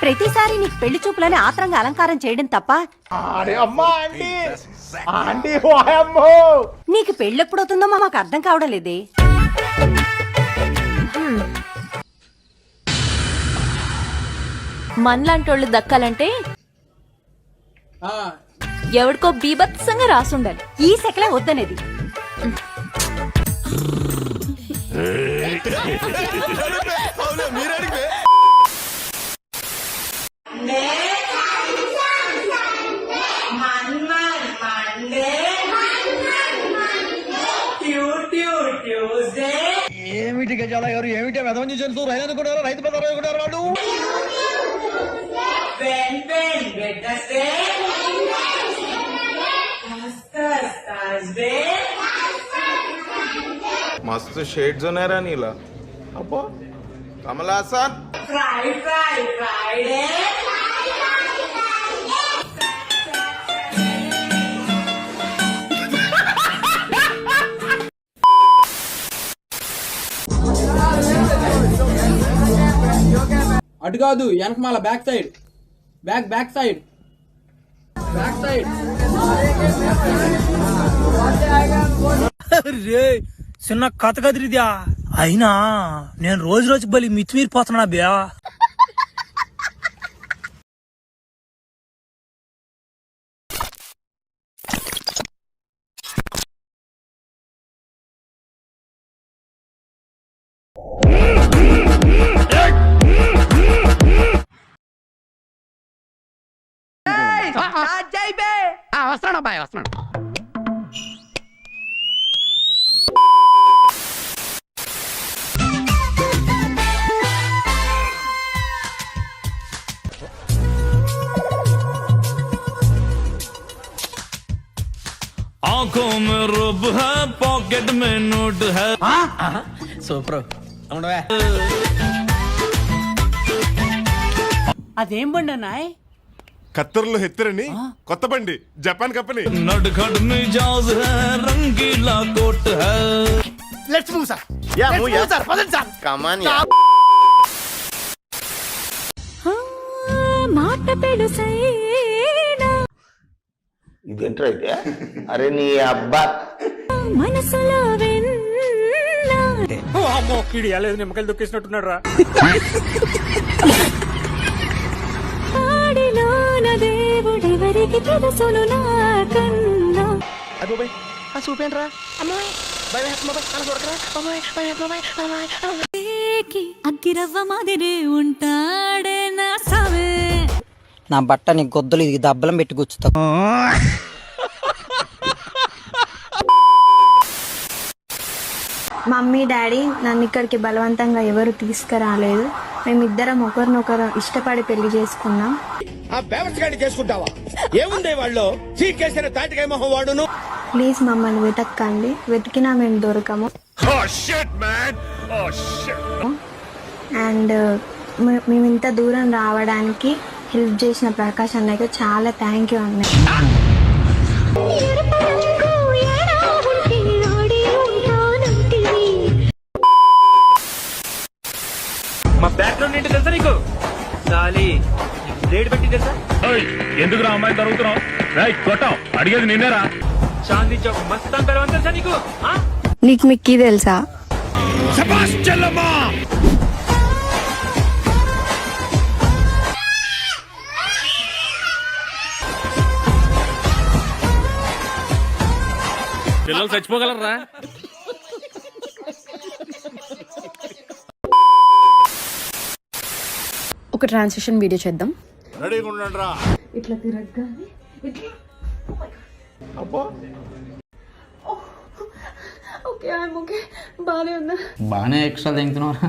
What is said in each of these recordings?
ప్రతిసారి నీకు పెళ్లి చూపులని ఆత్రంగా అలంకారం చేయడం తప్ప నీకు పెళ్ళెప్పుడవుతుందో మాకు అర్థం కావడం లేదే. మనలాంటోళ్ళు దక్కాలంటే ఎవడికో బీభత్సంగా రాసుండాలి. ఈ సెకలే వద్దనేది. ఏమిటి గజాల గారు, ఏమిటి వెదవం చూసారు? రైలు అనుకుంటారు, రైతు బజార్ అనుకుంటారు వాళ్ళు. मस्त शेड्स होणार आहे नीला. अप्पा कमला असा फ्राइडे అటు కాదు, వెనకమాల బ్యాక్ సైడ్, బ్యాక్ సైడ్. రే చిన్న కథ కదిరిద్యా. అయినా నేను రోజు బలి మితిమీరిపోతున్నా బ్యా. వస్తున్నాడు బాయ్, వస్తున్నాడు. आंखों में रुब है, पॉकेट में नोट है. సూపర్. అదేం బండి అన్నాయ్? కత్తర్లు హెత్తరని కొత్త బండి, జపాన్ కంపెనీ. नटखट मिजाज है, रंगीला कोट है. Let's move sir. Move sir, పదండి సార్. కమాన్ మాట పెడుసైనా ఇదేంట్రా అయితే? అరే నీ అబ్బా మనసులో లేదు, నిమ్మకాయలు దొక్కేసినట్టున్నాడు రా. దేవుడెవరికి తెలుసును నాకన్నా. చూపేంట్రా అగ్గిరవ్వ మాదిరే ఉంటాడే నా సవే. నా బట్ట నీ గొద్దలు ఇది దబ్బలం పెట్టి కూర్చుతా. మమ్మీ డాడీ నన్ను ఇక్కడికి బలవంతంగా ఎవరు తీసుకురాలేదు. మేమిద్దరం ఒకరినొకరు ఇష్టపడి పెళ్లి చేసుకున్నాం. ఆ పేపర్స్ గాని చేసుకుంటావా? ఏముంది వాళ్ళు చీకేసిన తాటికాయ మొహం వాడును. ప్లీజ్ మమ్మల్ని వెతక్కండి, వెతికినా మేము దొరకము. అండ్ మేము ఇంత దూరం రావడానికి హెల్ప్ చేసిన ప్రకాష్ అన్నయ్యకి చాలా థ్యాంక్ యూ అన్నయ్య. మా బ్యాక్గ్రౌండ్ ఏంటి తెలుసా నీకు? చాలి రేట్ పెట్టి తెలుసా? ఎందుకు రా అమ్మాయి తరుగుతున్నావు? కొట్టావు, అడిగేది నిన్నేరా. చాందీ చౌక్ మస్తాన్ పెరవని తెలుసా నీకు? నీకు మిక్కీ తెలుసా? శభాష్ చెల్లమ్మా. పిల్లలు చచ్చిపోగలరా? ఒక ట్రాన్సిషన్ వీడియో చేద్దాం. రెడీగా ఉండండి రా. ఇట్లా తిరగగానే ఓకే బానే ఉందా? బాగానే ఎక్స్ట్రా తింటున్నారా?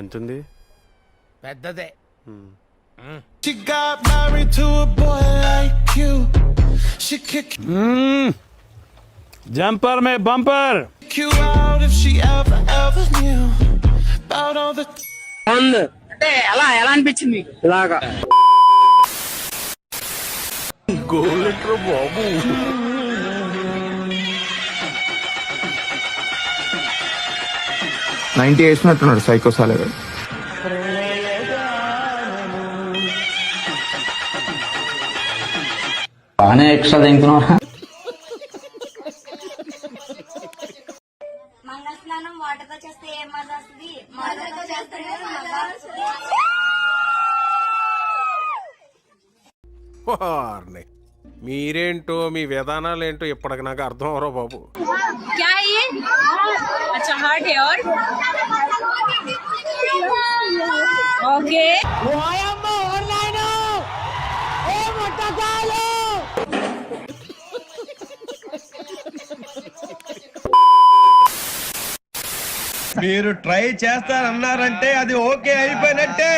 ఎంతుంది? పెద్దదే. జంపర్ మే బంపర్. అంటే ఎలా అనిపించింది మీకు? ఇలాగా గోలెట్రో బాబు. 90 వేసినట్టున్నాడు సైకో సాలగా. బాగానే ఎక్స్ట్రా తింటున్నారా? మంగళస్నానం వాటర్తో చేస్తే ఏం మజా వస్తుంది? మీరేంటో మీ విధానాలు ఏంటో ఇప్పటికి నాకు అర్థం అవరో బాబు. మీరు ట్రై చేస్తారన్నారంటే అది ఓకే అయిపోయినట్టే.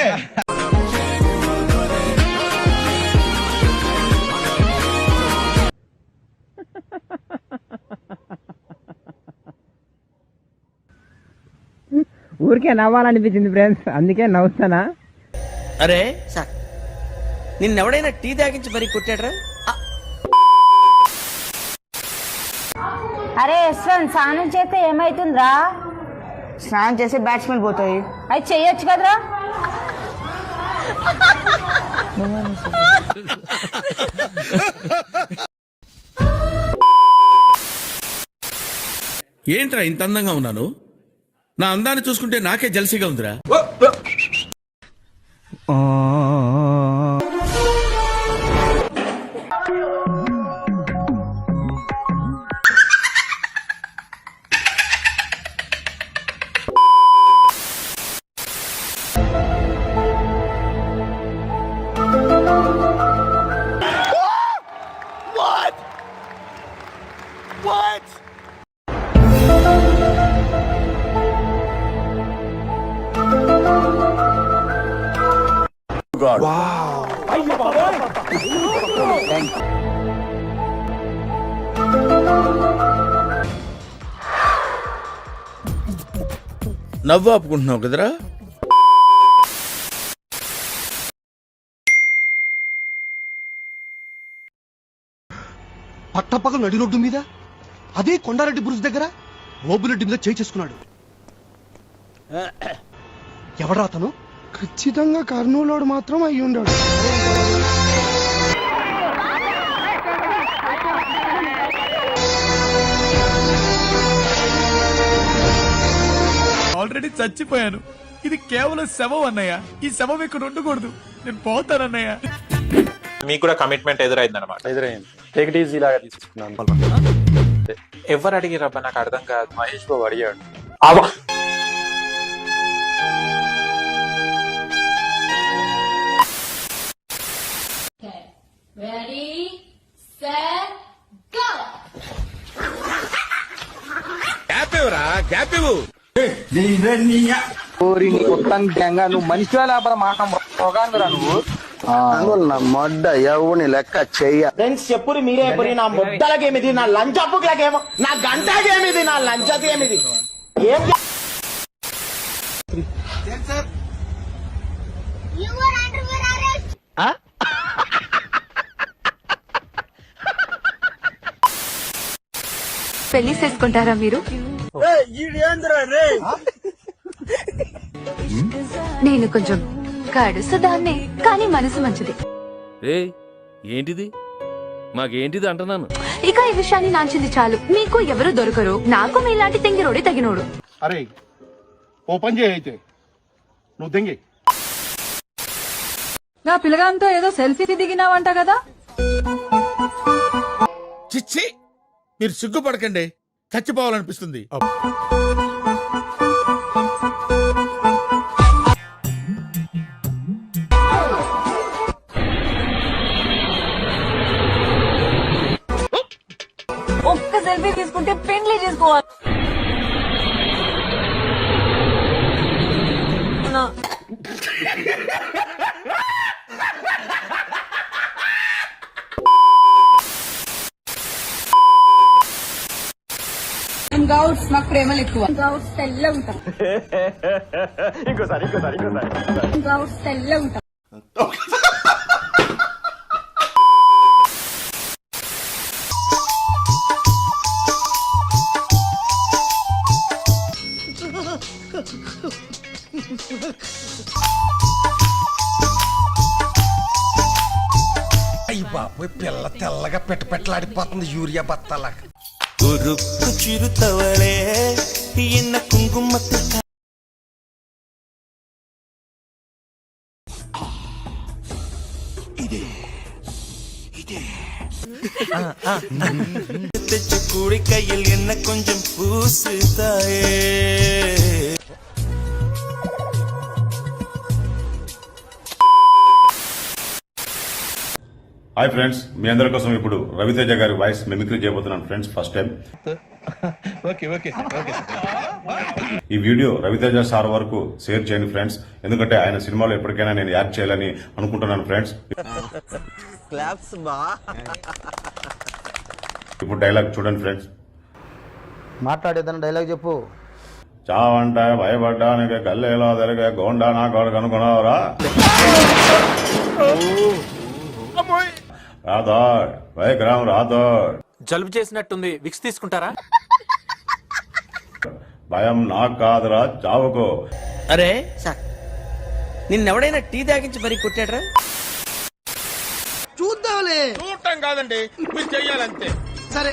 ఊరికే నవ్వాలనిపించింది ఫ్రెండ్స్, అందుకే నవ్వుతానా. అరే సార్, నిన్నెవడైనా టీ తాగించి మరీ కొట్టాడ్రా? అరే యశ్వంత్, స్నానం చేస్తే ఏమైతుందిరా? స్నానం చేసి బ్యాట్స్మెన్ పోతాయి. అది చెయ్యొచ్చు కదరా. ఏంట్రా ఇంత అందంగా ఉన్నాను? నా అందాన్ని చూసుకుంటే నాకే జలసిగా ఉందిరా. నవ్వు ఆపుకుంటున్నావు కదరా? పట్టపగలు నడి రోడ్డు మీద, అదే కొండారెడ్డి బ్రుజ్ దగ్గర ఓబులెడ్డి మీద చేయి చేసుకున్నాడు. ఎవడా అతను? ఖచ్చితంగా కర్నూలుడు మాత్రం అయి ఉండాడు. ఆల్రెడీ చచ్చిపోయాను. ఇది కేవలం శవం అన్నయ్య. ఈ శవం ఇక్కడ ఉండకూడదు. నేను పోతానన్నయ్య. మీకు కూడా కమిట్మెంట్ ఎదురైంది అనమాట? ఎదురైంది. టేక్ ఇట్ ఈజీ లాగా తీసుకున్నాను. ఎవరు అడిగిరబ్బా? నాకు అర్థం కాదు. మహేష్ బాబు అడిగాడు. నువ్వు మనిషి లేకపోతే మాట నువ్వు నా మొడ్డ ఎవని లెక్క చెయ్య. ఫ్రెండ్స్ చెప్పురి, మీరే చెప్పురి. నా ముద్దలకేమిది, నా లంచ్ అప్పులకేమో, నా గంటకేమిది, నా లంచకేమిది, ఏం పెళ్లి చేసుకుంటారా మీరు? నేను కొంచెం కడుసుదాన్నే, కానీ మనసు మంచిది. ఏంటిది? మాకేంటిది అంటున్నాను. ఇక ఈ విషయాన్ని నాంచింది చాలు. మీకు ఎవరు దొరకరు, నాకు మీలాంటి తెంగిరోడి తగినోడు. అరే ఓ పని చేయి, అయితే నువ్వు దెంగి. నా పిల్లగాంతో ఏదో సెల్ఫీ దిగినావంట కదా? చిచ్చి, మీరు సిగ్గుపడకండి. చచ్చిపోవాలనిపిస్తుంది. ఒక్క సెల్ఫీ తీసుకుంటే పెళ్లి చేసుకోవాలి. గౌడ్స్ మాకు ప్రేమలు ఎక్కువ. గౌడ్స్ తెల్ల ఉంటాం. ఇంకోసారి గౌడ్స్ తెల్ల ఉంటాం. అయ్యి బాబోయ్ పిల్ల తెల్లగా పెట్టలాడిపోతుంది యూరియా బత్తాలా. ఉరుక్కు చిరుతవళే ఎన్న కుంకుమత్తు తెచ్చు కూడి కయ్యల్ ఎన్న కొంచెం పూసుతాయే. హాయ్ ఫ్రెండ్స్, మీ అందరి కోసం ఇప్పుడు రవితేజ గారి వాయిస్ మిమిక్రీ చేయబోతున్నాను ఫ్రెండ్స్. ఫస్ట్ టైం ఈ వీడియో రవితేజ సార్ వరకు షేర్ చేయండి ఫ్రెండ్స్, ఎందుకంటే ఆయన సినిమాలో ఎప్పటికైనా నేను యాడ్ చేయాలని అనుకుంటున్నాను ఫ్రెండ్స్. ఇప్పుడు డైలాగ్ చూడండి ఫ్రెండ్స్. మాట్లాడేదన్న డైలాగ్ చెప్పు. చావంటే భయపడ్డానికి గల్లేలో జరిగే గోండా నా కొడుకు అనుకున్నావురా రాథోడ్, వైగ్రామ్ రాథోడ్. జలుబు చేసినట్టుంది, విక్స్ తీసుకుంటారా? భయం నాకు కాదురా, చావుకో. అరే సార్, నిన్నెవడైనా టీ తాగించి మరీ కొట్టాడ్రా? చూద్దాంలే. చూడటం కాదండి, మీరు చెయ్యాలంతే. సరే